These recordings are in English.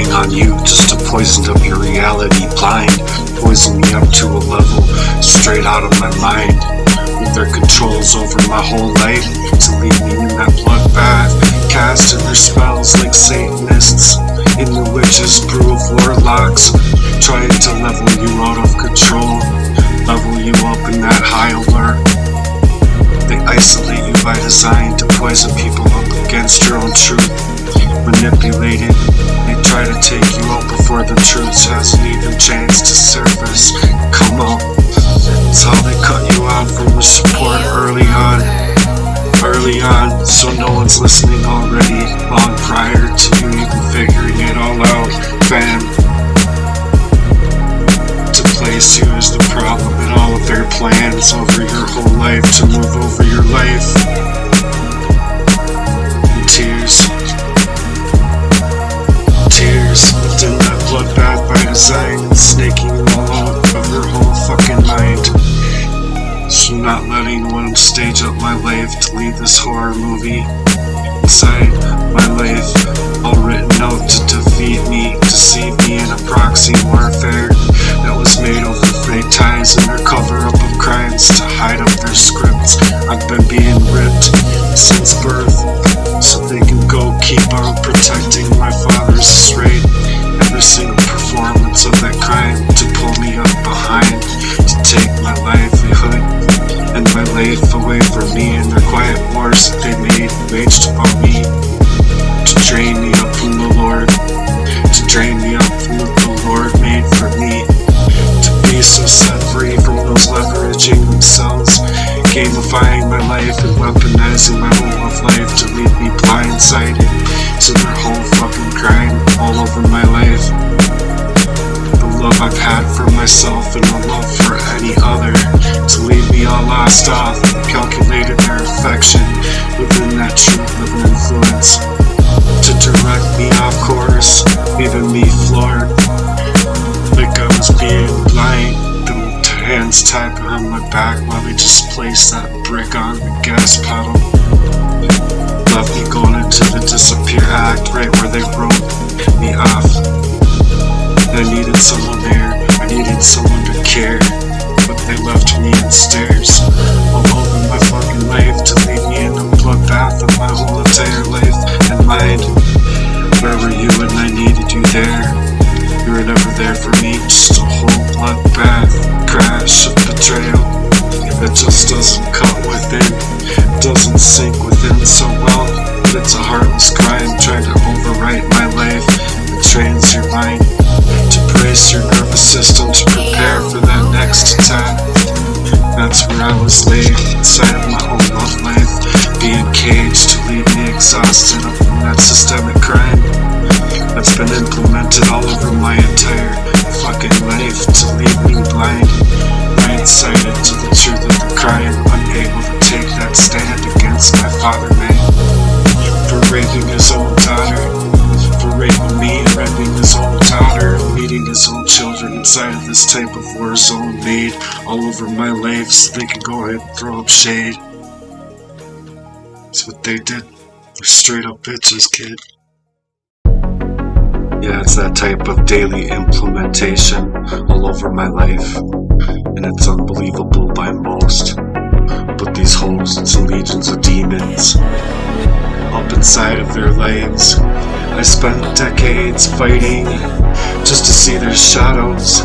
preying on you just to poison up your reality blind. Poison me up to a level straight out of my mind. With their controls over my whole life to leave me in that bloodbath, casting their spells like Satanists in the witches' brew of warlocks, trying to level you out of control, level you up in that high alert. They isolate you by design to poison people up against your own truth. Manipulated, they try to take you out before the truth hasn't even chance to surface. Come on, that's how they cut you out from the support early on, so no one's listening already, long prior to you even figuring it all out, fam. To place you as the problem in all of their plans over your whole life, to move over your life. And tears within that bloodbath by design, snaking you all out of your whole fucking mind. So not letting one stage up my life to leave this horror movie inside my life, all written out to defeat me, deceive me in a proxy warfare that was made over fake ties and their cover-up of crimes to hide up their scripts. I've been being ripped since birth, so they can go keep on protecting my father's straight. Every single performance of that crime to pull me up behind, to take my livelihood and my life away from me, and their quiet wars that they waged about me, to drain me up from the Lord, to drain me up from what the Lord made for me, to be so set free from those leveraging themselves, gamifying my life and weaponizing my whole of life to leave me blindsided to their whole fucking crime all over my life. The love I've had for myself and the love for any other, to leave me all lost off, calculated their affection within that truth of influence, to direct me off course, leaving me floored like I was being blind. The hands tied behind my back while they just placed that brick on the gas pedal. Left me going into the disappear act right where they wrote me off. I needed someone there, I needed someone to care, but they left me in stares all over my fucking life to leave me in a bloodbath of my whole entire life and mind. Where were you when I needed you there? You were never there for me, just a whole bloodbath crash of betrayal. It just doesn't cut within, doesn't sink within so well. But it's a heartless crime trying to overwrite my life, it trains your mind to brace your nervous system to prepare for that next attack. That's where I was laid, inside of my own love life, being caged to leave me exhausted up from that systemic crime that's been implemented all over my entire fucking life to leave me blindsided to the truth of the crime, unable to take that stand against my father man, for raping his own daughter, for raping me and raping his own daughter, leading his own children inside of this type of war zone made all over my life so they can go ahead and throw up shade. That's what they did. They're straight up bitches, kid. Yeah, it's that type of daily implementation all over my life, and it's unbelievable by most. But these hosts and legions of demons up inside of their lives, I spent decades fighting just to see their shadows,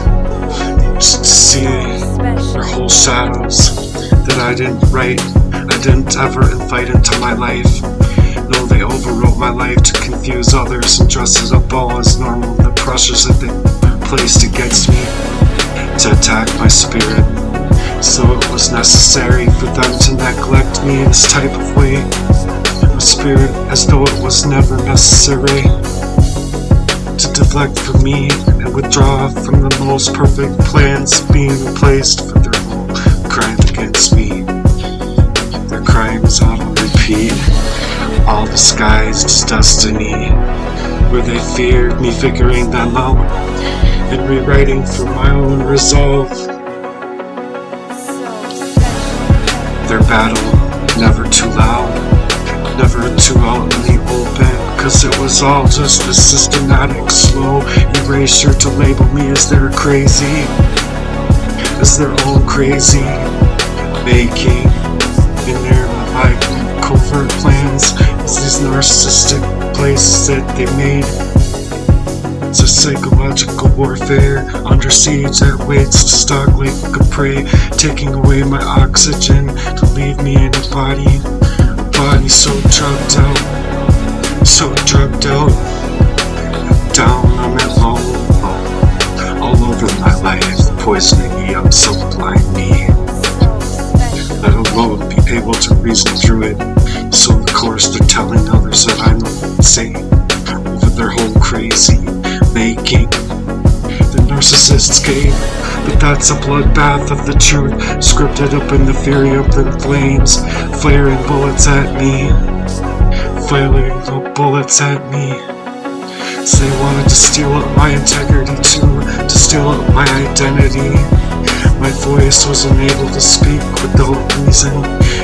just to see their whole shadows that I didn't write, I didn't ever invite into my life. No, they overwrote my life to confuse others and dress it up all as normal. The pressures that they placed against me to attack my spirit. So it was necessary for them to neglect me in this type of way. My spirit, as though it was never necessary, to deflect from me and withdraw from the most perfect plans being replaced for their whole crime against me. Their crimes on repeat, all disguised as destiny, where they feared me figuring them out and rewriting for my own resolve. Their battle, never too loud, never too out in the open, 'cause it was all just a systematic, slow erasure to label me as they're crazy, as they're all crazy, making in their like covert plans as these narcissistic places that they made. It's a psychological warfare under siege that waits to stalk like a prey, taking away my oxygen to leave me in a body so drugged out, down, I'm at low, all over my life, poisoning me up, so blind me, let alone be able to reason through it. So of course they're telling others that I'm insane over their whole crazy making. The narcissist's game, but that's a bloodbath of the truth, scripted up in the fury of the flames, flaring bullets at me, firing the bullets at me. So they wanted to steal up my integrity too, to steal up my identity. My voice was unable to speak without reason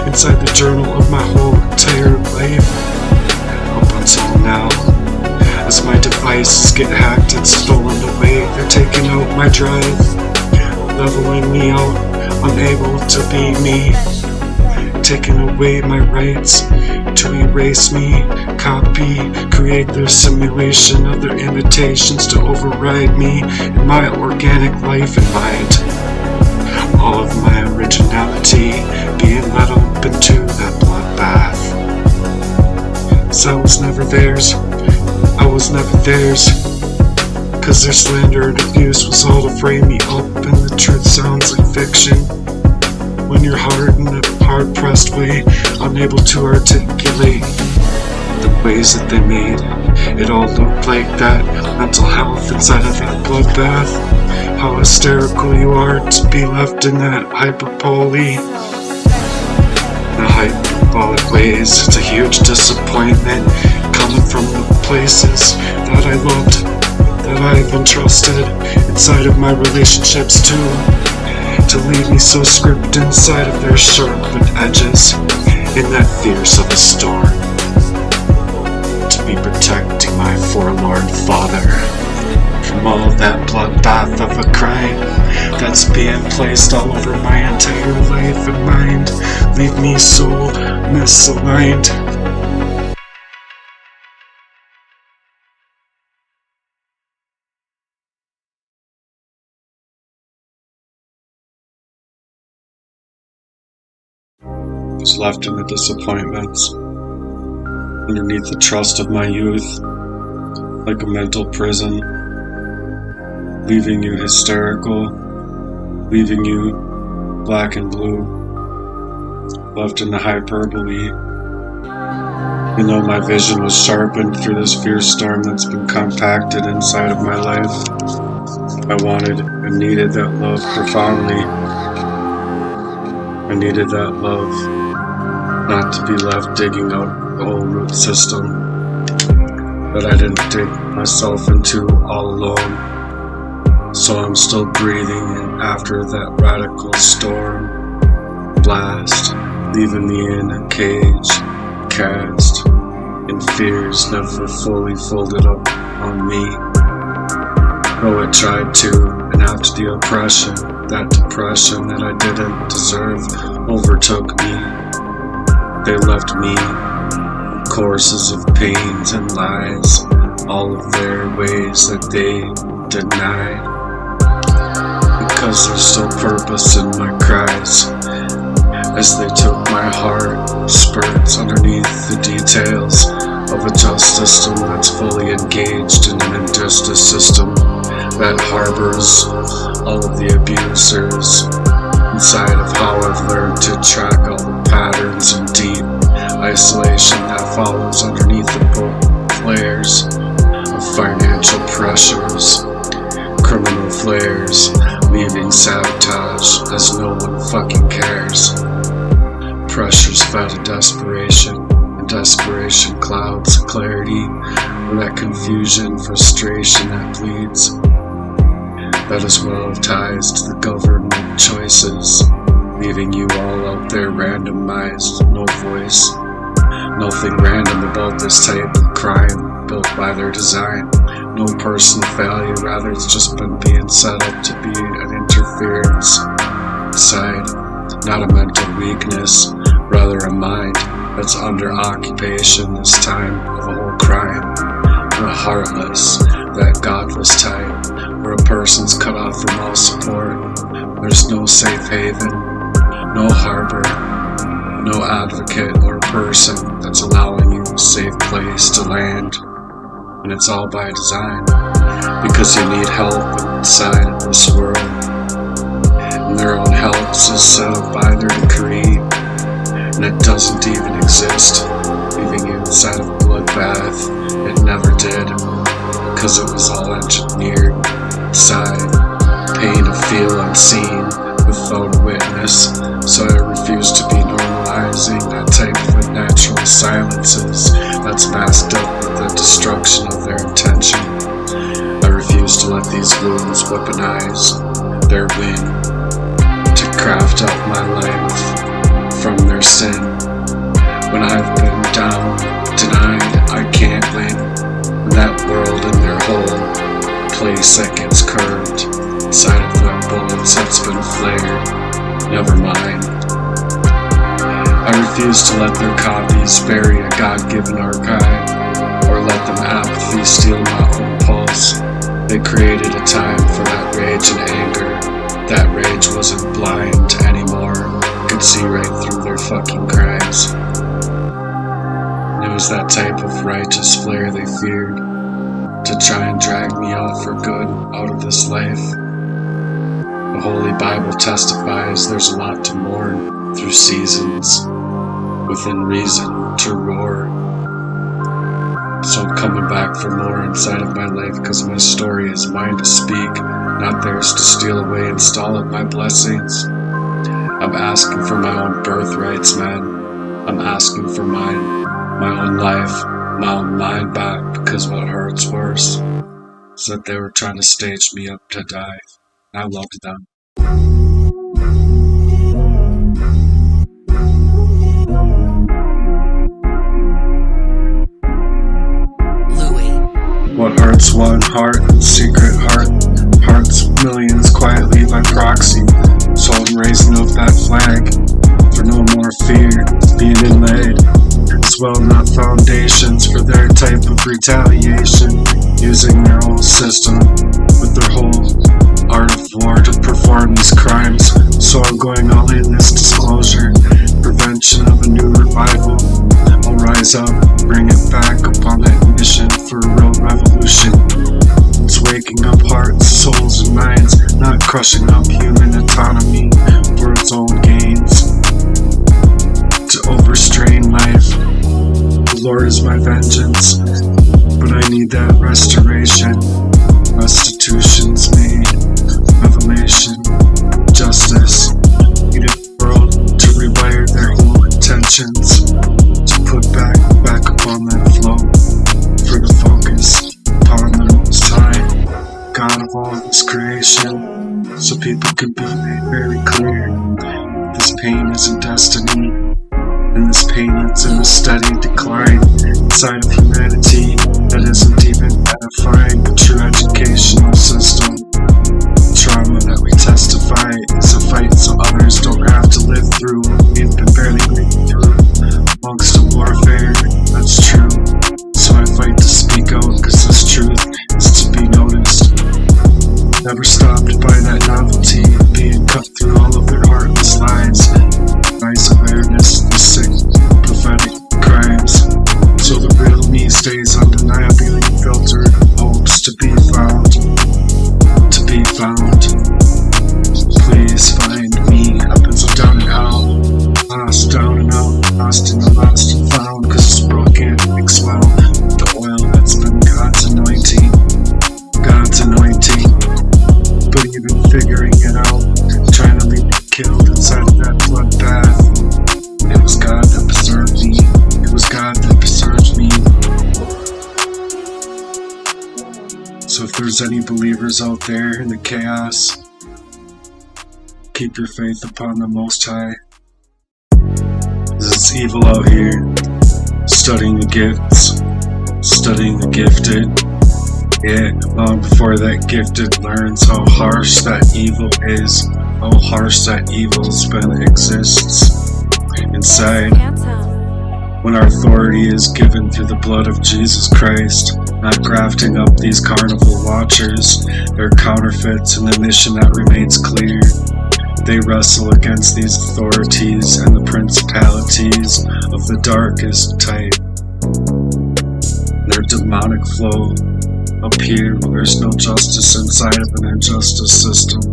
inside the journal of my whole entire life, up until now. As my devices get hacked and stolen away, they're taking out my drive, leveling me out, unable to be me, taking away my rights to erase me, copy, create their simulation of their imitations to override me and my organic life and mind. All of my originality being let up into that bloodbath. So I was never theirs, 'cause their slander and abuse was all to frame me up, and the truth sounds like fiction. When you're hard in a hard-pressed way, unable to articulate the ways that they made it all look like that mental health inside of that bloodbath. How hysterical you are to be left in that hyperbole. The hyperbolic ways, it's a huge disappointment coming from the places that I loved, that I've entrusted inside of my relationships too, to leave me so scripted inside of their sharpened edges in that fierce of a storm, to be protecting my forlorn father from all that bloodbath of a crime that's being placed all over my entire life and mind, leave me so misaligned. Was left in the disappointments, underneath the trust of my youth, like a mental prison, leaving you hysterical, leaving you black and blue, left in the hyperbole. You know, my vision was sharpened through this fierce storm that's been compacted inside of my life. I wanted and needed that love profoundly. I needed that love, not to be left digging out the whole root system that I didn't dig myself into all alone. So I'm still breathing, and after that radical storm blast, leaving me in a cage, cast in fears never fully folded up on me. Though it tried to, and after the oppression, that depression that I didn't deserve overtook me. They left me courses of pains and lies, all of their ways that they denied. Because there's still purpose in my cries, as they took my heart spurts underneath the details of a justice system that's fully engaged in an injustice system that harbors all of the abusers inside of how I've learned to track all the patterns and deep isolation that follows underneath the flares of financial pressures, criminal flares, leaving sabotage as no one fucking cares. Pressures fed to desperation, and desperation clouds clarity, or that confusion, frustration that bleeds. That as well ties to the government choices, leaving you all out there randomized, no voice, Nothing random about this type of crime, built by their design. No personal failure, rather it's just been being set up to be an interference side, not a mental weakness, rather a mind that's under occupation this time of a whole crime. A heartless, that godless type, where a person's cut off from all support. There's no safe haven, no harbor, no advocate or person that's allowing you a safe place to land. And it's all by design, because you need help inside of this world. And their own help is set up by their decree, and it doesn't even exist, leaving you inside of a bloodbath. It never did, because it was all engineered inside. Pain to feel unseen without a witness, so I refuse to be normalizing that type of unnatural silences that's masked up with the destruction of their intention. I refuse to let these wounds weaponize their win to craft up my life from their sin. When I've been down, denied, I can't win. That world in their whole place that gets curved inside of the bullets that's been flared. Never mind. I refuse to let their copies bury a God-given archive, or let them apathy steal my own pulse. They created a time for that rage and anger. That rage wasn't blind anymore. Could see right through their fucking crimes. It was that type of righteous flare they feared, to try and drag me out for good out of this life. The Holy Bible testifies there's a lot to mourn through seasons, within reason to roar. So I'm coming back for more inside of my life, because my story is mine to speak, not theirs to steal away and stall at my blessings. I'm asking for my own birthrights, man. I'm asking for mine. My own life, my own mind back, because what hurts worse is that they were trying to stage me up to die. I loved them. Llouis. What hurts one heart, secret heart, hearts millions quietly by proxy. So I'm raising up that flag for no more fear being inlaid. As well, not foundations for their type of retaliation, using their own system with their whole art of war to perform these crimes. So I'm going all in this disclosure, prevention of a new revival. I'll rise up, bring it back upon that mission for a real revolution. It's waking up hearts, souls, and minds, not crushing up human autonomy for its own gains. To overstrain life, the Lord is my vengeance, but I need that restoration. Restitution's made, revelation, justice. Need a world to rewire their whole intentions, to put back upon that flow, for the focus upon the Most High, God of all this creation, so people can be made very clear. This pain isn't destiny, and this pain that's in a steady decline inside of humanity that isn't even edifying a true educational system. Trauma that we testify is a fight so others don't have to live through what we've been barely living through amongst the warfare. That's true, so I fight to speak out, cause this truth is to be noticed. Never stopped by that novelty of being cut through all of their heartless lies. Nice awareness, the sick, prophetic crimes. So the real me stays undeniably filtered, hopes to be found. To be found. Please find me up and so down and out. Lost, down and out, lost in the lost and found. Cause this world can't mix well with the oil that's been God's anointing. God's anointing. But even figuring it out, trying to leave me killed inside of that bloodbath. It was God that preserved me. It was God that preserved me. So if there's any believers out there in the chaos, keep your faith upon the Most High. It's evil out here. Studying the gifts, studying the gifted. Yeah, long before that gifted learns how harsh that evil is, how harsh that evil's been exists inside. When our authority is given through the blood of Jesus Christ, not grafting up these carnival watchers, they're counterfeits in the mission that remains clear. They wrestle against these authorities and the principalities of the darkest type. Their demonic flow up here, there's no justice inside of an injustice system.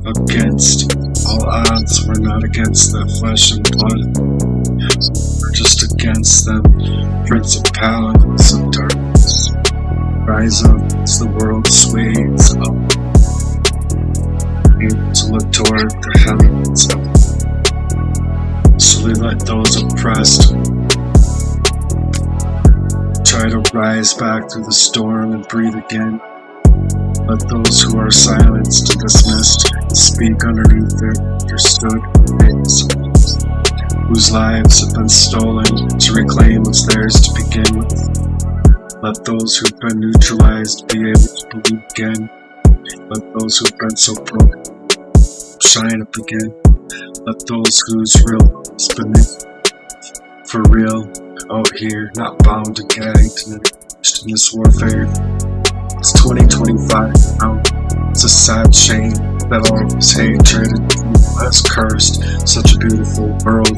Against all odds, we're not against that flesh and blood. We're just against them principalities of darkness. Rise up as the world sways up, able to look toward the heavens. Slowly let those oppressed try to rise back through the storm and breathe again. Let those who are silenced and dismissed speak underneath their understood ways, whose lives have been stolen to reclaim what's theirs to begin with. Let those who've been neutralized be able to believe again. Let those who've been so broken shine up again. Let those whose real is beneath, for real, out here, not bound and gagged and engaged in this warfare. It's 2025 now. It's a sad shame that all of this hatred and evil has cursed such a beautiful world.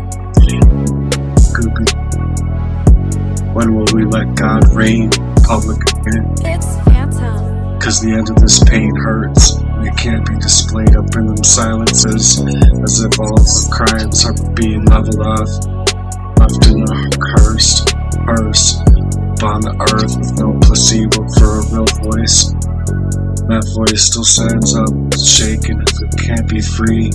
When will we let God reign in public again? It's Phantom. Cause the end of this pain hurts, and it can't be displayed up in them silences, as if all of the crimes are being leveled off, left in a cursed purse upon the earth with no placebo for a real voice. That voice still stands up, shaken if it can't be free,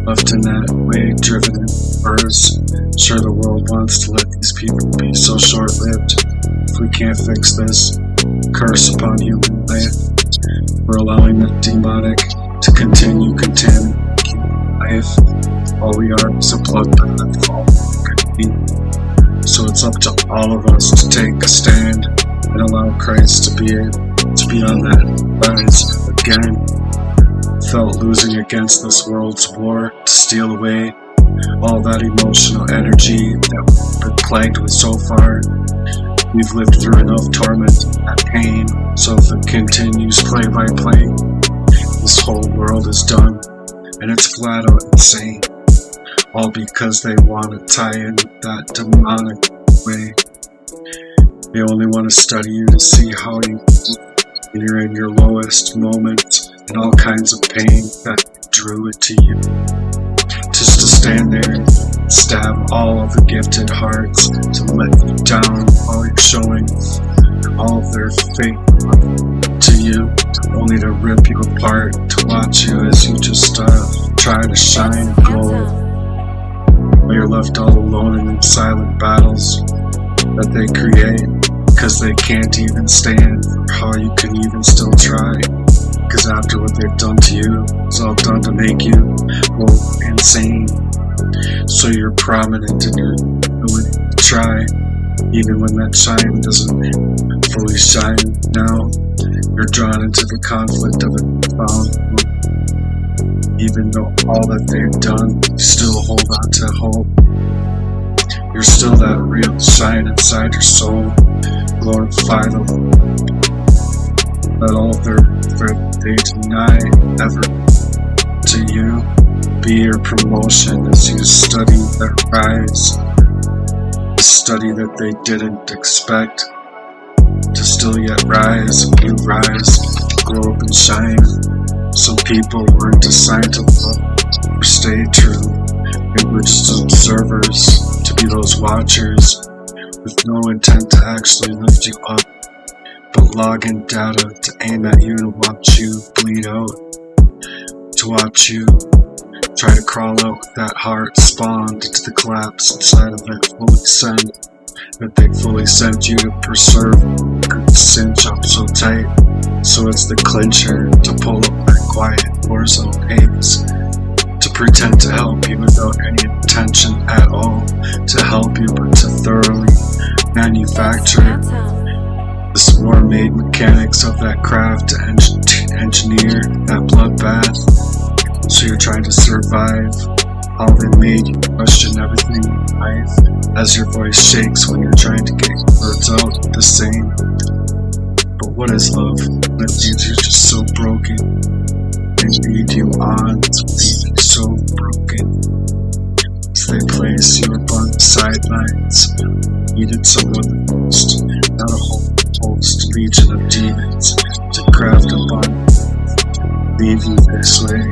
left in that way, driven in verse. Sure, the world wants to let these people be so short-lived. If we can't fix this curse upon human life, we're allowing the demonic to continue contaminating human life. All we are is a bloodbath for all we could be. So it's up to all of us to take a stand and allow Christ to be on that rise again. Felt losing against this world's war to steal away all that emotional energy that we've been plagued with so far. We've lived through enough torment and pain, so if it continues play by play, this whole world is done, and it's flat out insane. All because they want to tie in with that demonic way. They only want to study you to see how you when you're in your lowest moments and all kinds of pain that drew it to you. Just to stand there and stab all of the gifted hearts to let you down while you're showing all of their fake love to you, only to rip you apart, to watch you as you just try to shine and glow. While you're left all alone in them silent battles that they create, because they can't even stand for how you can even still try. Because after what they've done to you, it's all done to make you go insane. So you're prominent in your ability to try, even when that shine doesn't fully shine. Now you're drawn into the conflict of a found. Even though all that they've done, you still hold on to hope. You're still that real shine inside your soul. Glorify the Lord. Let all their they deny ever to you be your promotion as you study that rise. The study that they didn't expect to still yet rise. You rise, grow up and shine. Some people weren't assigned to love or stay true. They were just observers, to be those watchers with no intent to actually lift you up, but log in data to aim at you and watch you bleed out, to watch you try to crawl out with that heart spawned into the collapse inside of that fully sent, that they fully sent you to preserve, could cinch up so tight, so it's the clincher to pull up that quiet war zone haze. to pretend to help you without any intention at all to help you, but to thoroughly manufacture this war-made mechanics of that craft to engineer that bloodbath. So you're trying to survive how they made you question everything in life as your voice shakes when you're trying to get your words out the same. But what is love when it leaves you just so broken and lead you on to leave you so broken? As they place you upon the sidelines, needed someone the most, not a whole host legion of demons to craft upon, leave you this way.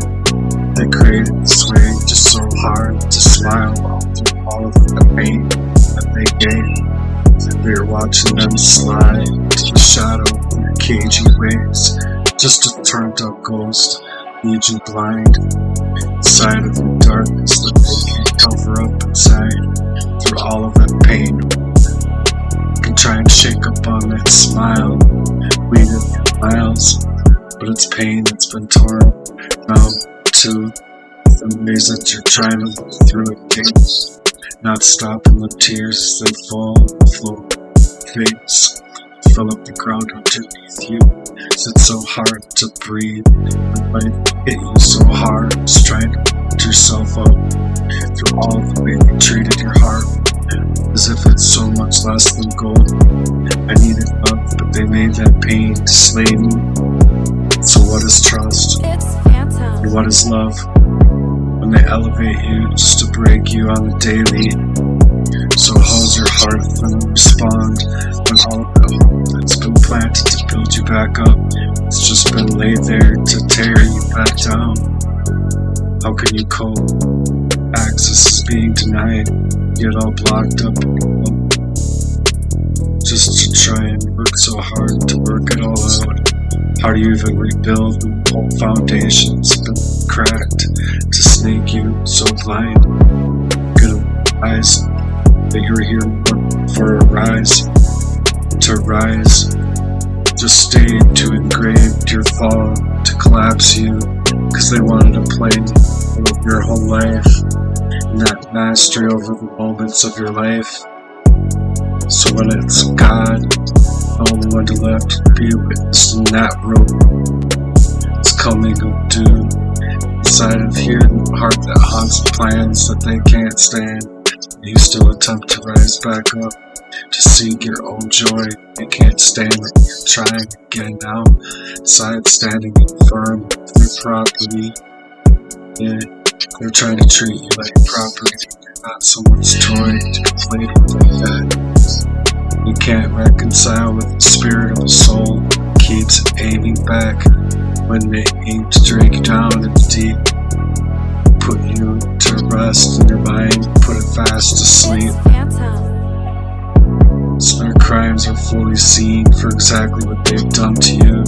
They created this way just so hard to smile through all of the pain that they gave. We were watching them slide to the shadow of their cagey ways, just a turned up ghost, lead you blind inside of the darkness that they can't cover up inside. Through all of that pain, you can try and shake up on that smile, weeded miles, but it's pain that's been torn out to the ways that you're trying to look through it, not stopping the tears as they fall on the floor, face, fill up the ground underneath you. It's so hard to breathe, and life hit you so hard, just trying to lift yourself up through all the way they treated your heart, as if it's so much less than gold. I needed love, but they made that pain to slay me. So what is trust? And what is love? When they elevate you just to break you on the daily. So how's your heart gonna respond when all of the hope that's been planted to build you back up, it's just been laid there to tear you back down? How can you cope? Access is being denied, yet all blocked up, just to try and work so hard to work it all out. How do you even rebuild when the whole foundation's been cracked to snake you so blind? Good eyes that you're here for a rise, to rise. Just stayed to engrave your fall, to collapse you, cause they wanted to play your whole life, and that mastery over the moments of your life. So when it's God, the only one left to be a witness in that room, it's coming of doom. Inside of here, the heart that haunts the plans that they can't stand, you still attempt to rise back up, to seek your own joy. You can't stand it, you're trying again now. Inside standing firm with your property. Yeah, they're trying to treat you like property. You're not someone's toy to be played with like that. You can't reconcile with the spirit of a soul that keeps aiming back when they aim to drag you down in the deep. Put you to rest in your mind, put it fast to sleep. So their crimes are fully seen for exactly what they've done to you.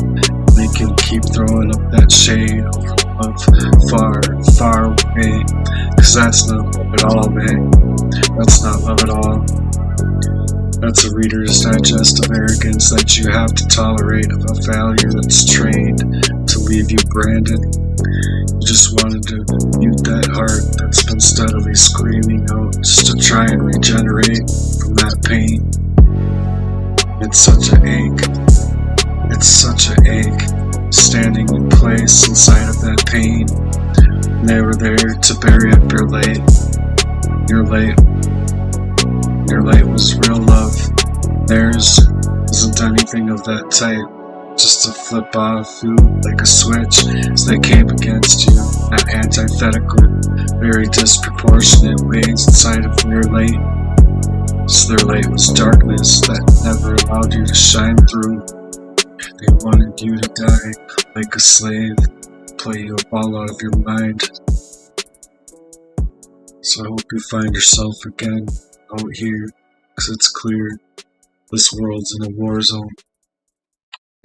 They can keep throwing up that shade over love far, far away. Cause that's not love at all, man. That's not love at all. That's a Reader's Digest of arrogance that you have to tolerate, of a failure that's trained to leave you branded. You just wanted to mute that heart that's been steadily screaming out just to try and regenerate from that pain. It's such an ache. It's such an ache, standing in place inside of that pain. And they were there to bury up your light. Your light. Your light was real love. Theirs isn't anything of that type. Just to flip off you like a switch as they came against you. That antithetical, very disproportionate ways inside of your light. So their light was darkness that never allowed you to shine through. They wanted you to die like a slave, play you up all out of your mind. So I hope you find yourself again out here, cause it's clear this world's in a war zone.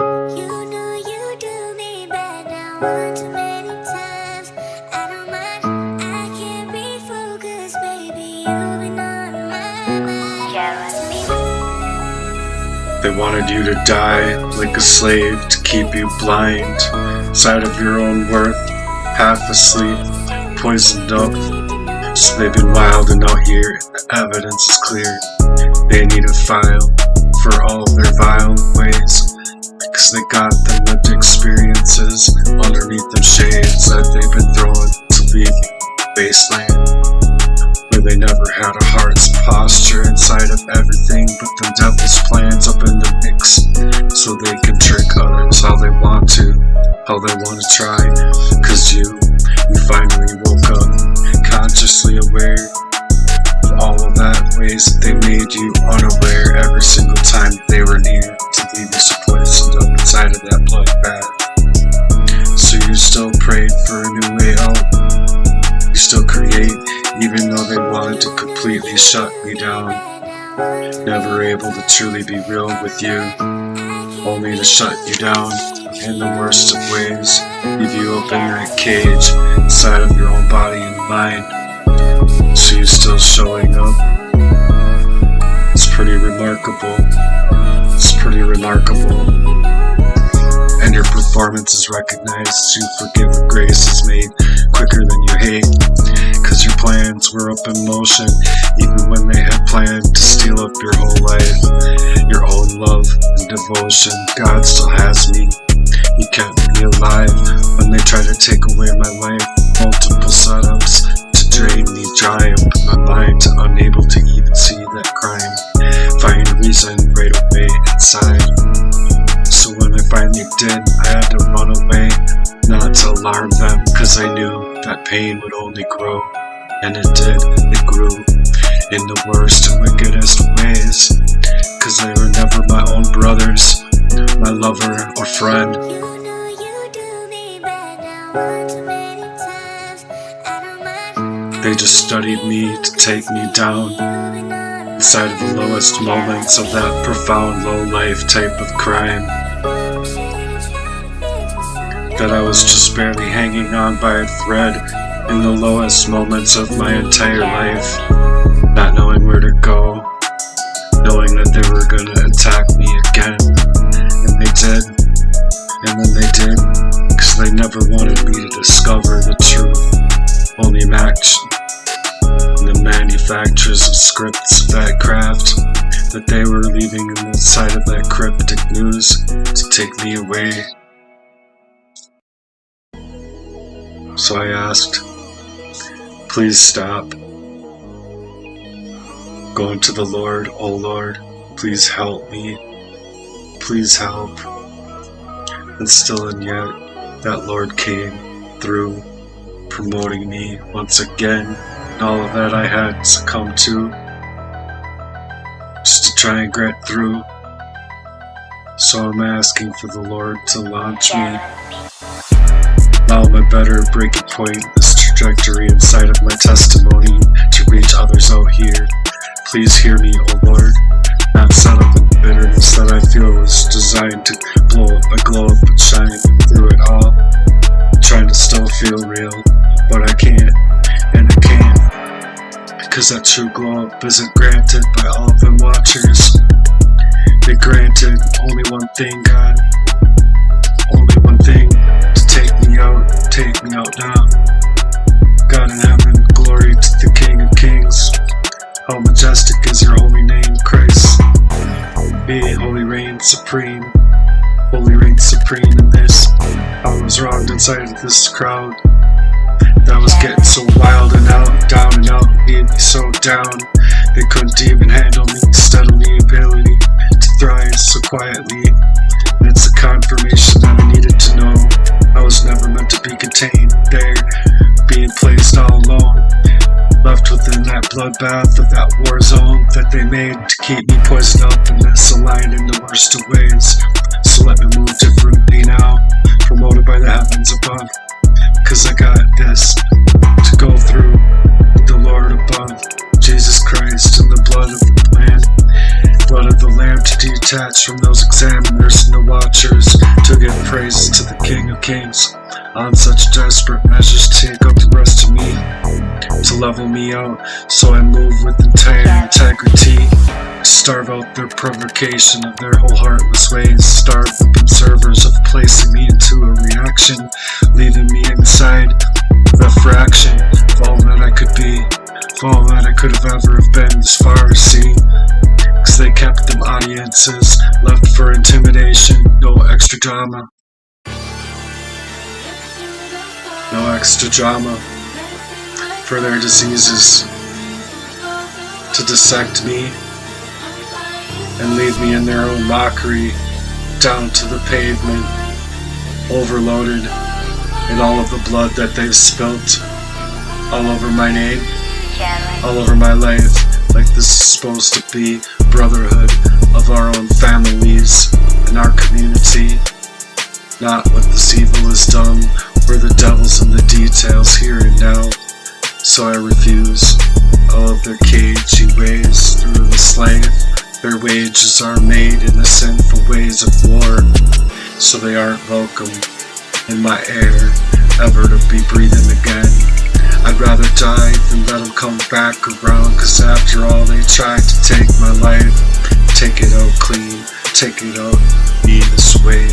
You know you do me bad now one too many times. I don't mind, I can't be focused, baby. You've been on my mind. They wanted you to die like a slave to keep you blind, inside of your own worth, half asleep, poisoned up. So they've been wilding out here, the evidence is clear. They need a file for all their vile ways, because they got them lived experiences underneath them shades that they've been throwing to leave you wasteland, where they never had a heart's posture inside of everything but them devil's plans up in the mix, so they can trick others how they want to try, cause you finally woke up, consciously aware of all of that ways that they made you unaware every single time they were near to leave you so poisoned up inside of that bloodbath. So you still prayed for a new way out, you still create even though they wanted to completely shut me down, never able to truly be real with you, only to shut you down in the worst of ways, leave you up in that cage inside of your own body and mind. So you're still showing up. It's pretty remarkable. It's pretty remarkable. And your performance is recognized. You forgive and grace is made quicker than you hate, cause your plans were up in motion even when they had planned to steal up your whole life, your own love and devotion. God still has me. He kept me alive when they tried to take away my life. Multiple setups to drain me dry, open my mind to unable to even see that crime, find a reason right away inside. So when I finally did, I had to run away, not to alarm them, cause I knew that pain would only grow. And it did, it grew in the worst and wickedest ways, cause they were never my own brothers, my lover or friend. They just studied me to take me down inside of the lowest moments of that profound low-life type of crime, that I was just barely hanging on by a thread in the lowest moments of my entire life, not knowing where to go, knowing that they were gonna attack me again, and they did, and then they did, cause they never wanted me to discover the truth, only the manufacturers of scripts of that craft that they were leaving inside of that cryptic news to take me away. So I asked, please stop. Going to the Lord, oh Lord, please help me, please help. And still and yet, that Lord came through, promoting me once again, and all of that I had succumbed to, just to try and get through. So I'm asking for the Lord to launch me. Now my better breaking point, this trajectory inside of my testimony to reach others out here. Please hear me, O Lord, not settle the bitterness that I feel is designed to blow up my glow up and shine through it all. I'm trying to still feel real, but I can't, and I can't, because that true glow up isn't granted by all of them watchers. They granted only one thing, God, only one thing, to take me out now. God in heaven, glory to the King of Kings. How majestic is your holy name, Christ. Be holy reign supreme in this. I was wronged inside of this crowd that was getting so wild and out, down and out, made me so down. They couldn't even handle me steadily, ability to thrive so quietly. And it's a confirmation that I needed to know. I was never meant to be contained there, being placed all alone, left within that bloodbath of that war zone that they made to keep me poisoned up and misaligned in the worst of ways. So let me move differently now, promoted by the heavens above, cause I got this to go through with the Lord above, Jesus Christ, and the blood of the Lamb, blood of the Lamb, to detach from those examiners and the watchers, to give praises to the King of Kings. On such desperate measures, take up the rest of me, to level me out, so I move with entire integrity. Starve out their provocation of their whole heartless ways. Starve the observers of placing me into a reaction, leaving me inside the fraction of all that I could be, of all that I could have ever have been as far as see. Cause they kept them audiences left for intimidation. No extra drama. No extra drama for their diseases to dissect me and leave me in their own mockery, down to the pavement, overloaded in all of the blood that they've spilt all over my name, all over my life. Like this is supposed to be brotherhood of our own families in our community, not what this evil has done. We're the devils in the details here and now. So I refuse all of their cagey ways through the slave. Their wages are made in the sinful ways of war, so they aren't welcome in my air, ever to be breathing again. I'd rather die than let them come back around, cause after all they tried to take my life. Take it out clean, take it out me this way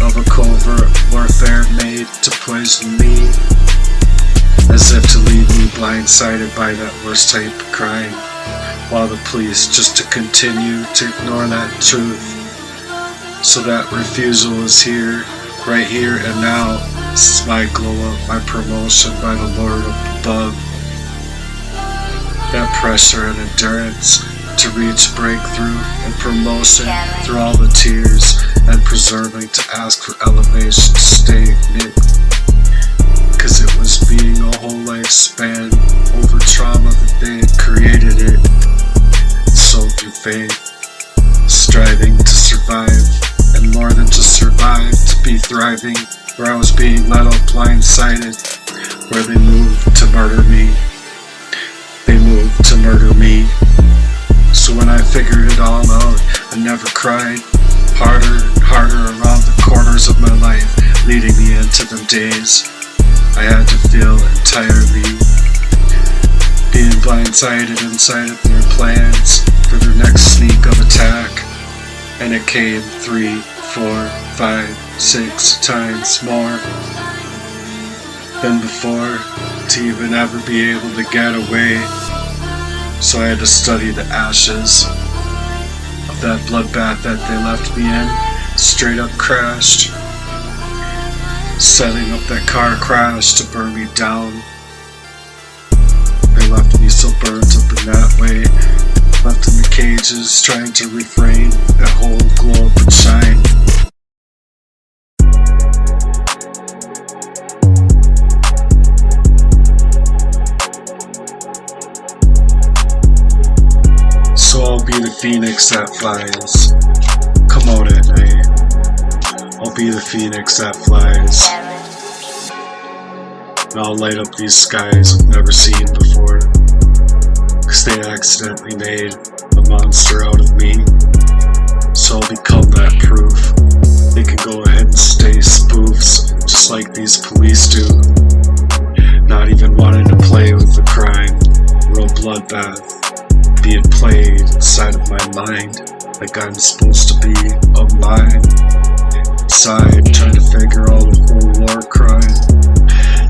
of a covert warfare made to poison me, as if to leave me blindsided by that worst type of crime, while the police just to continue to ignore that truth. So that refusal is here, right here and now. This is my glow up, my promotion by the Lord up above. That pressure and endurance to reach breakthrough and promotion through all the tears and preserving to ask for elevation stagnant. Cause it was being a whole lifespan over trauma that they had created it. So through faith, striving to survive, and more than just survive, to be thriving, where I was being led out blindsided, where they moved to murder me. They moved to murder me. So when I figured it all out, I never cried. Harder and harder around the corners of my life, leading me into them days. I had to feel entirely being blindsided inside of their plans for their next sneak of attack. And it came 3, 4, 5, 6 times more than before to even ever be able to get away. So I had to study the ashes of that bloodbath that they left me in. Straight up crashed, setting up that car crash to burn me down. They left me so burnt up in that way, left in the cages, trying to refrain that whole glow up and shine. So I'll be the phoenix that flies. Come out at night. I'll be the phoenix that flies. And I'll light up these skies I've never seen before. Cause they accidentally made a monster out of me. So I'll become that proof. They can go ahead and stay spoofs, just like these police do. Not even wanting to play with the crime. Real bloodbath being played inside of my mind, like I'm supposed to be alive. Inside, trying to figure out the whole war crime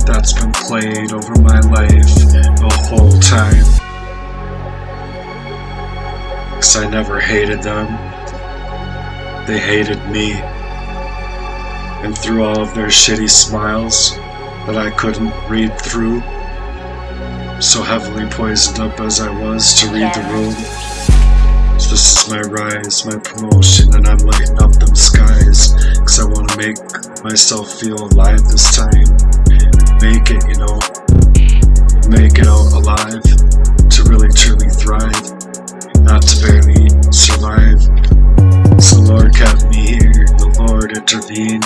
that's been played over my life the whole time. Cause I never hated them. They hated me. And through all of their shitty smiles that I couldn't read through, so heavily poisoned up as I was to read the room. So this is my rise, my promotion, and I'm lighting up them skies. Cause I wanna make myself feel alive this time. Make it, you know, make it out alive. To really truly thrive, not to barely survive. So the Lord kept me here, the Lord intervened.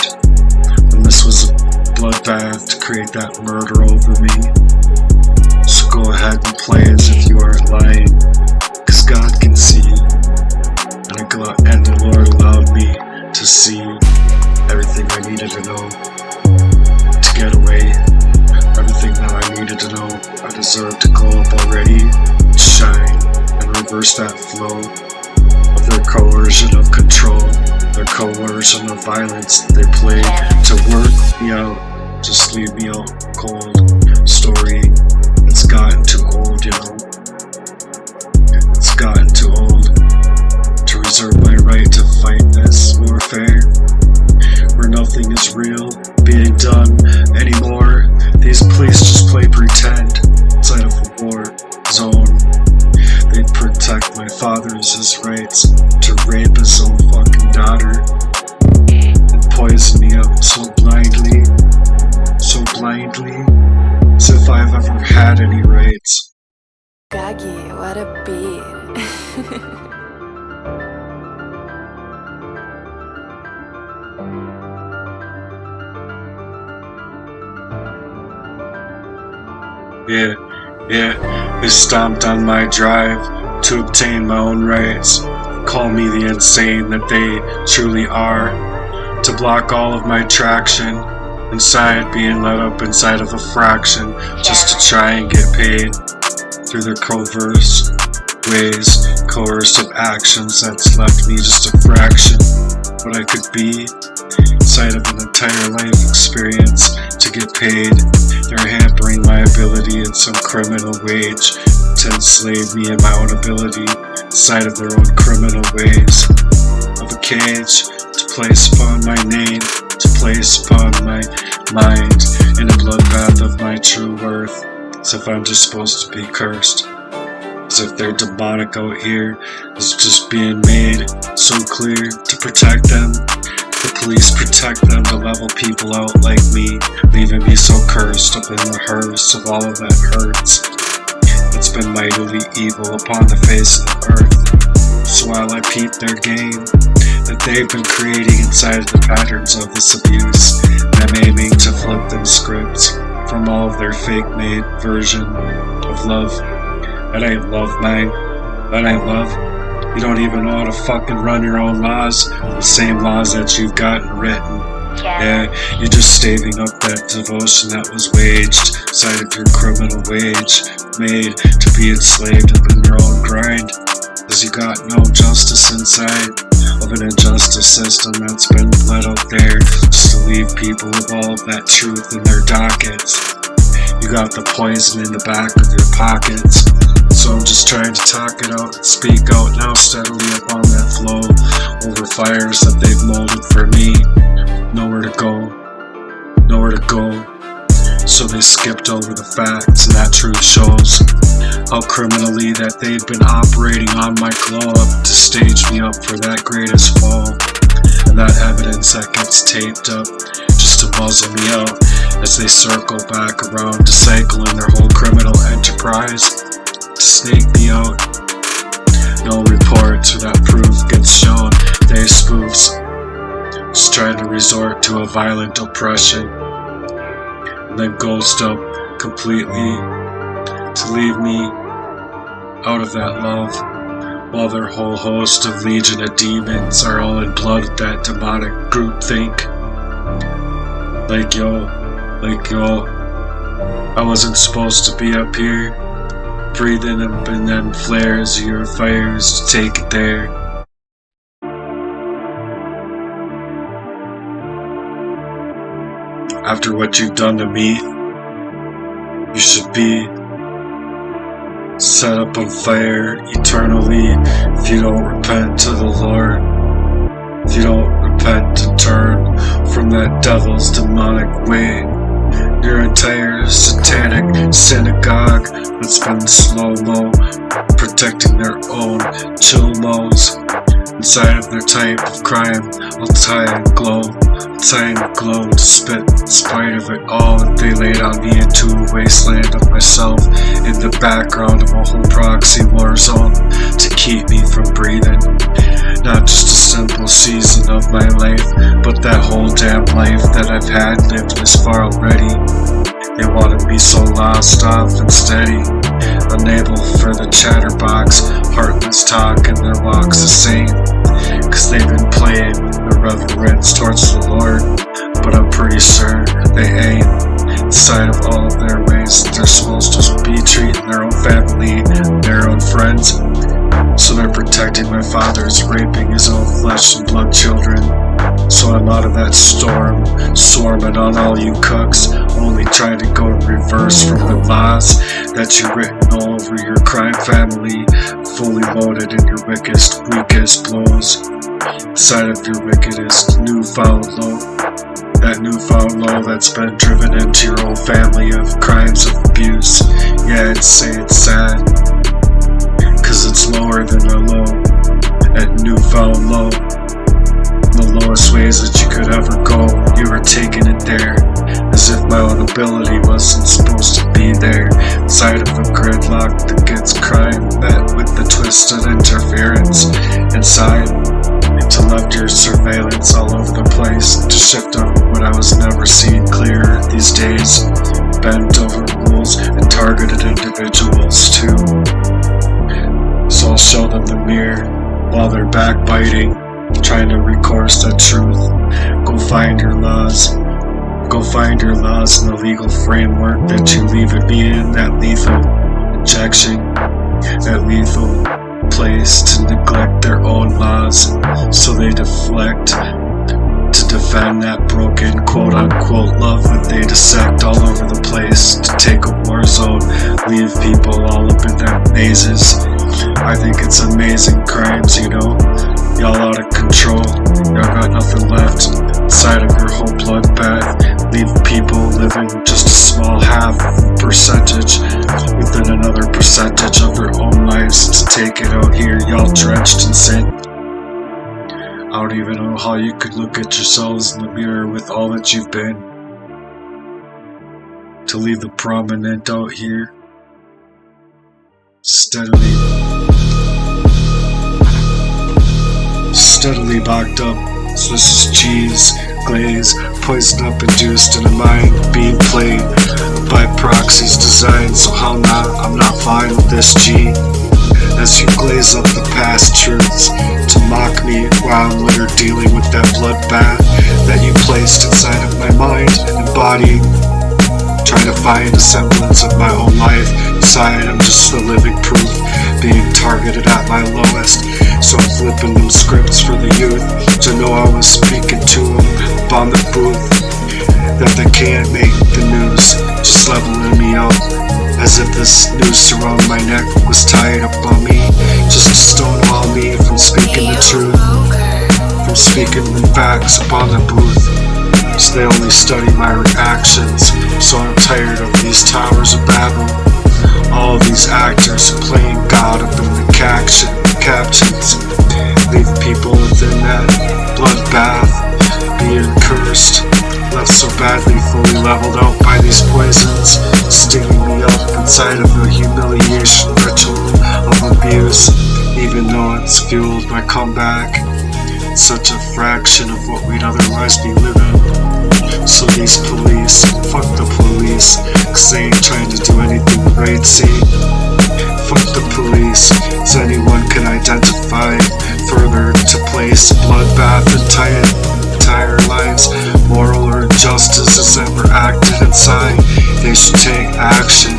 When this was a bloodbath to create that murder over me. So go ahead and play as if you aren't lying, cause God can see. And the Lord allowed me to see everything I needed to know, to get away, everything that I deserve to go up already, shine, and reverse that flow of their coercion of control, their coercion of violence they play to work me out, just leave me out cold. Story, it's gotten too old, you know. It's gotten too old to reserve my right to fight this warfare, where nothing is real being done anymore. These police just play pretend inside of a war zone. They protect my father's rights to rape his own fucking daughter and poison me up so blindly, as if I've ever had any rights. Gaggy, what a beat. Yeah, they stomped on my drive to obtain my own rights. Call me the insane that they truly are. To block all of my traction inside, being let up inside of a fraction, just to try and get paid through their covert ways, coercive actions that's left me just a fraction what I could be inside of an entire life experience to get paid. They're hampering my ability in some criminal wage to enslave me in my own ability inside of their own criminal ways of a cage to place upon my name, to place upon my mind in a bloodbath of my true worth, as if I'm just supposed to be cursed, as if they're demonic out here, is just being made so clear to protect them. The police protect them to level people out like me, leaving me so cursed up in the hearse of all of that hurts. It's been mightily evil upon the face of the earth. So while I peep their game that they've been creating inside of the patterns of this abuse, I'm aiming to flip them scripts from all of their fake-made version of love. That ain't love, man. That ain't love. You don't even know how to fucking run your own laws, the same laws that you've gotten written. Yeah, you're just staving up that devotion that was waged inside of your criminal wage, made to be enslaved up in your own grind, cause you got no justice inside of an injustice system that's been let out there just to leave people with all of that truth in their dockets. You got the poison in the back of your pockets. So I'm just trying to talk it out and speak out now steadily upon that flow over fires that they've molded for me. Nowhere to go, nowhere to go. So they skipped over the facts, and that truth shows how criminally that they've been operating on my glow up to stage me up for that greatest fall. And that evidence that gets taped up just to muzzle me out as they circle back around to cycle in their whole criminal enterprise to snake me out. No reports or that proof gets shown. They spoofs, just trying to resort to a violent oppression, and then ghost up completely to leave me out of that love, while their whole host of legion of demons are all in blood with that demonic groupthink. Like yo, I wasn't supposed to be up here, breathing up in them flares of your fires to take it there. After what you've done to me, you should be set up on fire eternally if you don't repent to the Lord. If you don't repent and turn from that devil's demonic way. Your entire satanic synagogue that's been slow-mo, protecting their own chill-mos inside of their type of crime. I'll tie and glow to spit in spite of it all. And they laid on me into a wasteland of myself in the background of a whole proxy war zone to keep me from breathing. Not just a simple season of my life, but that whole damn life that I've had lived this far already. They wanted me so lost off and steady, unable for the chatterbox, heartless talk and their walks the same. Cause they've been playing with the reverence towards the Lord, but I'm pretty sure they ain't. inside of all of their ways. They're supposed to be treating their own family, their own friends. So they're protecting my father's raping his own flesh and blood children. So I'm out of that storm, swarming on all you cucks, only trying to go in reverse from the laws that you've written all over your crime family, fully loaded in your weakest blows, side of your wickedest newfound low. That newfound low that's been driven into your whole family of crimes of abuse. Yeah, I'd say it's sad, cause it's lower than a low, at newfound low. The lowest ways that you could ever go, you were taking it there, as if my own ability wasn't supposed to be there. Inside of a gridlock that gets crime met with the twisted interference. Inside, to left your surveillance all over the place, to shift on what I was never seeing clear these days. Bent over rules and targeted individuals too. So I'll show them the mirror while they're backbiting, trying to recourse that truth. Go find your laws. Go find your laws in the legal framework that you leave it be in, that lethal injection, that lethal place to neglect their own laws, so they deflect to defend that broken quote-unquote love that they dissect all over the place, to take a war zone, leave people all up in their mazes. I think it's amazing crimes, you know. Y'all out of control, y'all got nothing left inside of your whole bloodbath. Leave people living just a small half percentage within another percentage of their own lives to take it out here. Y'all drenched in sin. I don't even know how you could look at yourselves in the mirror with all that you've been, to leave the prominent out here steadily bogged up. So this is cheese, glaze, poisoned up, induced in a mind being played by proxies designed. So how not? I'm not fine with this G. As you glaze up the past truths to mock me while I'm later dealing with that bloodbath that you placed inside of my mind and body. Trying to find a semblance of my own life. Inside, I'm just the living proof, being targeted at my lowest. So I'm flipping them scripts for the youth to know I was speaking to them upon the booth, that they can't make the news, just leveling me up, as if this noose around my neck was tied up on me, just to stonewall me from speaking the truth, from speaking the facts upon the booth. So they only study my reactions. So I'm tired of these towers of Babel, all these actors playing God up in the captions. Leave people within that bloodbath being cursed, left so badly, fully leveled out by these poisons, stinging me up inside of a humiliation ritual of abuse, even though it's fueled my comeback. Such a fraction of what we'd otherwise be living. So these police, fuck the police, cause they ain't trying to do anything right, see? Fuck the police, as anyone can identify further to place bloodbath entire lives. Moral or injustice is ever acted inside. They should take action,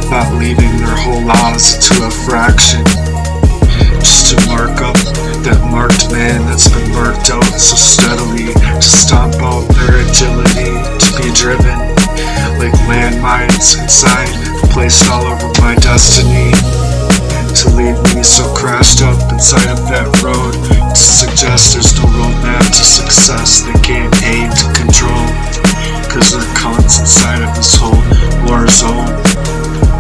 not leaving their whole lives to a fraction, just to mark up that marked man that's been marked out so steadily, to stomp out their agility, to be driven like landmines inside, placed all over my destiny, to leave me so crashed up inside of that road, to suggest there's no roadmap to success they can't aim to control, cause they're cons inside of this whole war zone.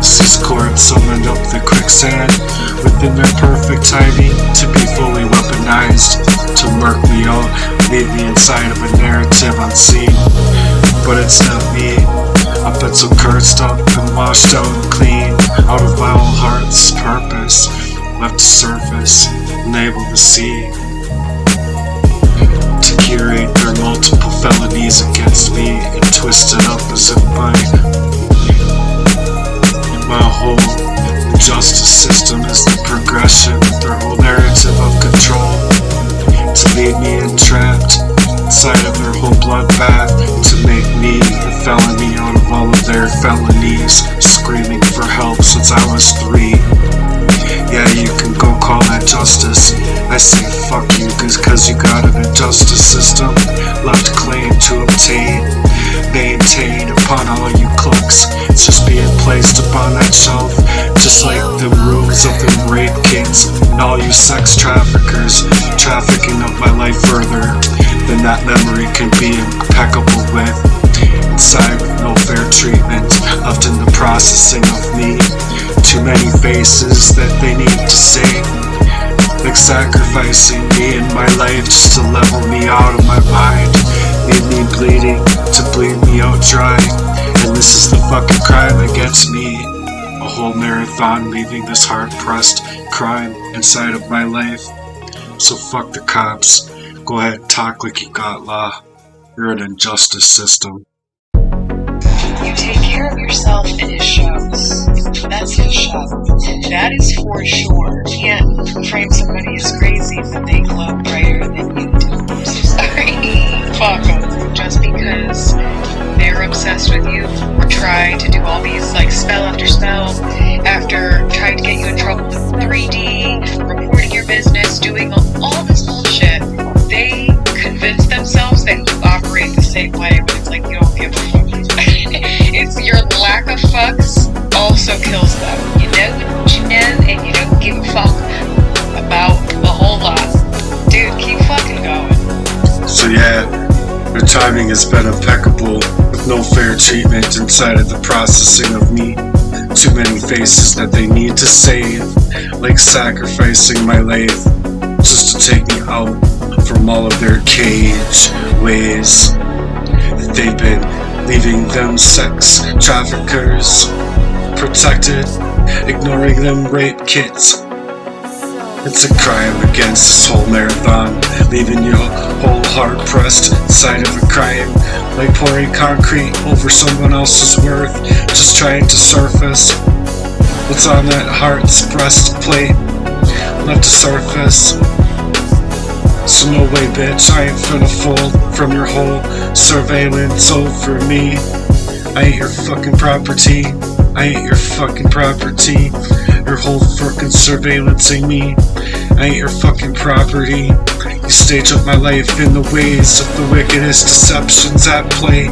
These chords summoned up the quicksand within their perfect timing to be fully weaponized, to murk me out, leave me inside of a narrative unseen. But it's not me. I've been so cursed up and washed out and clean, out of my own heart's purpose, left to surface and able to see, to curate their multiple felonies against me and twist it up as if my whole justice system is the progression of their whole narrative of control, to leave me entrapped inside of their whole bloodbath, to make me the felony out of all I was 3. Yeah, you can go call that justice. I say fuck you, cause you got an injustice system left claim to obtain, maintain upon all you cooks. It's just being placed upon that shelf, just like the rooms of the rape kings and all you sex traffickers, trafficking up my life further than that memory can be impeccable with. Inside with no fair treatment, left in the processing of me. Too many faces that they need to say, like sacrificing me in my life just to level me out of my mind. Leave me bleeding to bleed me out dry. And this is the fucking crime against me. A whole marathon leaving this hard-pressed crime inside of my life. So fuck the cops. Go ahead, talk like you got law. You're an injustice system. You take care of yourself in his shows. That's his show. That is for sure. You can't frame somebody as crazy when they glow brighter than you do. I'm so sorry. Fuck them. Just because they're obsessed with you or try to do all these like spell after spell after trying to get you in trouble with 3D, reporting your business, doing all this bullshit. They convince themselves that you operate the same way, but it's like you don't give a fuck. It's your lack of fucks also kills them. You know what you know, and you don't give a fuck about a whole lot. Dude, keep fucking going. So yeah, their timing has been impeccable, with no fair treatment inside of the processing of me. Too many faces that they need to save, like sacrificing my life just to take me out from all of their cage ways that they've been leaving them sex traffickers protected, ignoring them rape kids. It's a crime against this whole marathon, leaving you whole hard pressed inside of a crime, like pouring concrete over someone else's worth, just trying to surface what's on that heart's breastplate, left to surface. So no way, bitch, I ain't finna fold from your whole surveillance over me. I ain't your fucking property. I ain't your fucking property. Your whole fucking surveillancing me. I ain't your fucking property. You stage up my life in the ways of the wickedest deceptions at play.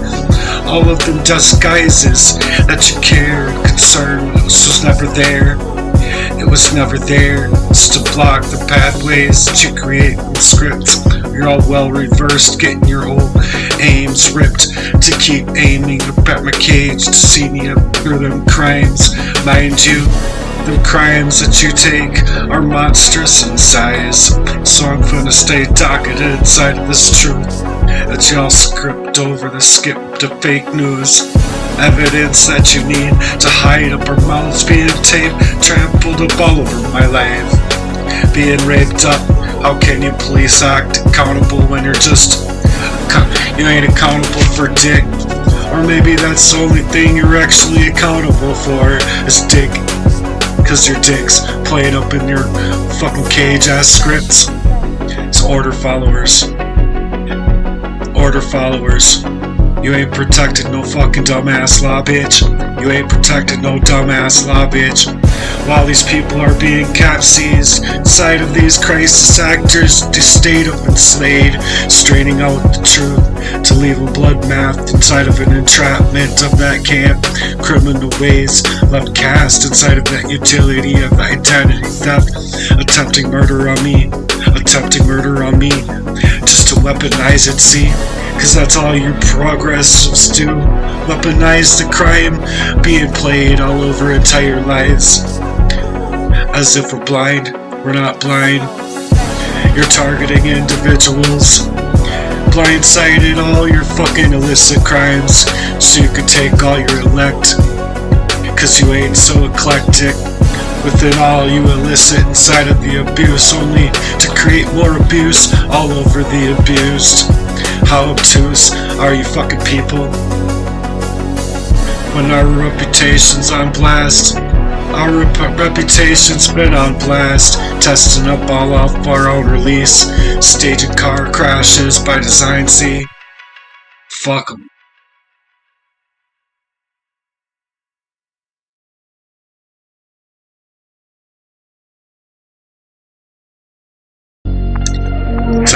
All of them disguises that you care and concern was never there. It was never there, just to block the pathways that you create in scripts. You're all well reversed, getting your whole aims ripped to keep aiming up at my cage to see me up through them crimes. Mind you, the crimes that you take are monstrous in size, so I'm gonna stay docketed inside of this truth that y'all script over the skip to fake news. Evidence that you need to hide up our mouths being taped, trampled up all over my life, being raped up. How can you police act accountable when you're just you ain't accountable for dick? Or maybe that's the only thing you're actually accountable for is dick, cause your dick's playing up in your fucking cage ass scripts. It's order followers. Order followers. You ain't protected no fucking dumbass law, bitch. You ain't protected no dumbass law, bitch. While these people are being cat-seized inside of these crisis actors, they stayed up and slayed, straining out the truth to leave a bloodbath inside of an entrapment of that camp. Criminal ways left cast inside of that utility of identity theft, attempting murder on me, attempting murder on me, just to weaponize it, see? Cause that's all your progressives do. Weaponize the crime being played all over entire lives. As if we're blind, we're not blind. You're targeting individuals, blindsided all your fucking illicit crimes, so you can take all your elect. Cause you ain't so eclectic within all you elicit inside of the abuse, only to create more abuse all over the abused. How obtuse are you fucking people? When our reputation's on blast, our reputation's been on blast, testing up all off our own release, staging car crashes by design, see? Fuck 'em.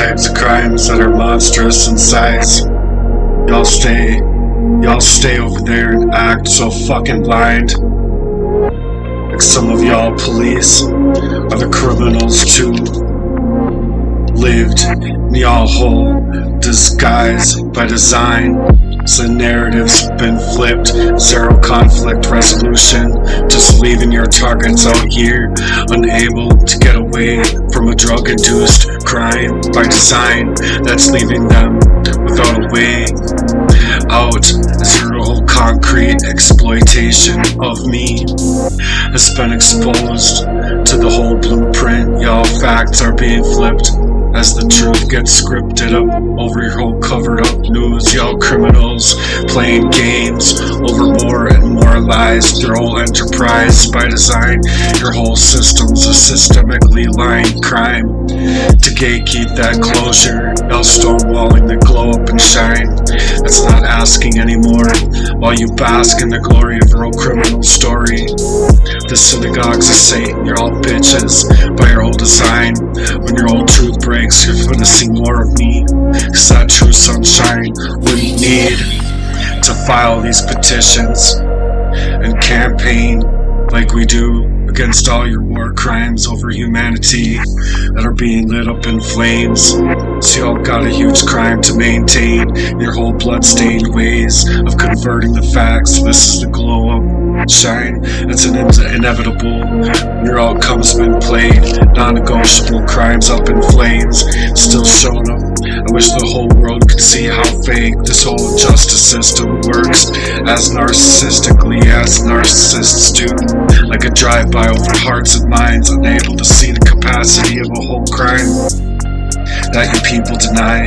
types of crimes that are monstrous in size. Y'all stay over there and act so fucking blind. Like some of y'all police are the criminals too. Lived in y'all whole disguise by design. So the narrative's been flipped, zero conflict resolution. Just leaving your targets out here, unable to get away from a drug-induced crime by design. That's leaving them without a way out. As your whole concrete exploitation of me has been exposed to the whole blueprint. Y'all facts are being flipped as the truth gets scripted up over your whole covered up news. Y'all criminals playing games over more and more lies. Your whole enterprise by design. Your whole system's a systemically lying crime to gatekeep that closure. Y'all stonewalling the glow up and shine. That's not asking anymore while you bask in the glory of your own criminal story. The synagogues of Satan, you're all bitches by your whole design. When your whole truth breaks, you're gonna see more of me. Cause that true sunshine wouldn't need to file these petitions and campaign like we do against all your war crimes over humanity that are being lit up in flames. So y'all got a huge crime to maintain, your whole blood-stained ways of converting the facts. This is the glow up shine, it's an inevitable. Your outcome's been played, non-negotiable crimes up in flames, still showing up. I wish the whole world could see how fake this whole justice system works, as narcissistically as narcissists do. Like a drive-by over hearts and minds, unable to see the capacity of a whole crime that you people deny.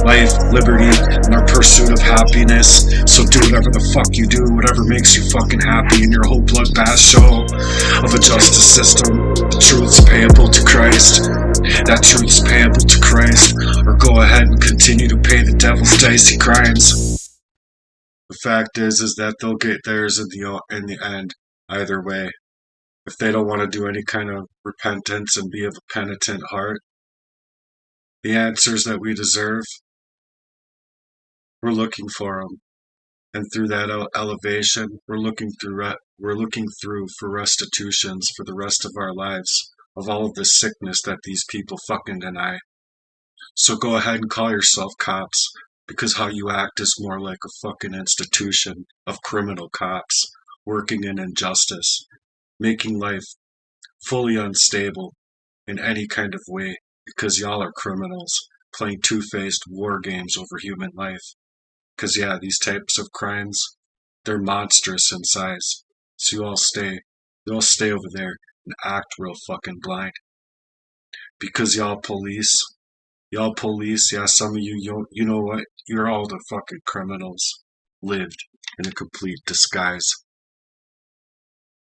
Life, liberty, and our pursuit of happiness. So do whatever the fuck you do, whatever makes you fucking happy in your whole bloodbath show of a justice system. The truth's payable to Christ. That truth's payable to Christ. Or go ahead and continue to pay the devil's dicey crimes. The fact is that they'll get theirs in the end, either way. If they don't want to do any kind of repentance and be of a penitent heart, the answers that we deserve, we're looking for them, and through that elevation, we're looking through for restitutions for the rest of our lives of all of the sickness that these people fucking deny. So go ahead and call yourself cops, because how you act is more like a fucking institution of criminal cops working in injustice, making life fully unstable in any kind of way, because y'all are criminals playing two-faced war games over human life. Because yeah, these types of crimes, they're monstrous in size. So you all stay over there and act real fucking blind. Because y'all police, yeah, some of you know what? You're all the fucking criminals lived in a complete disguise.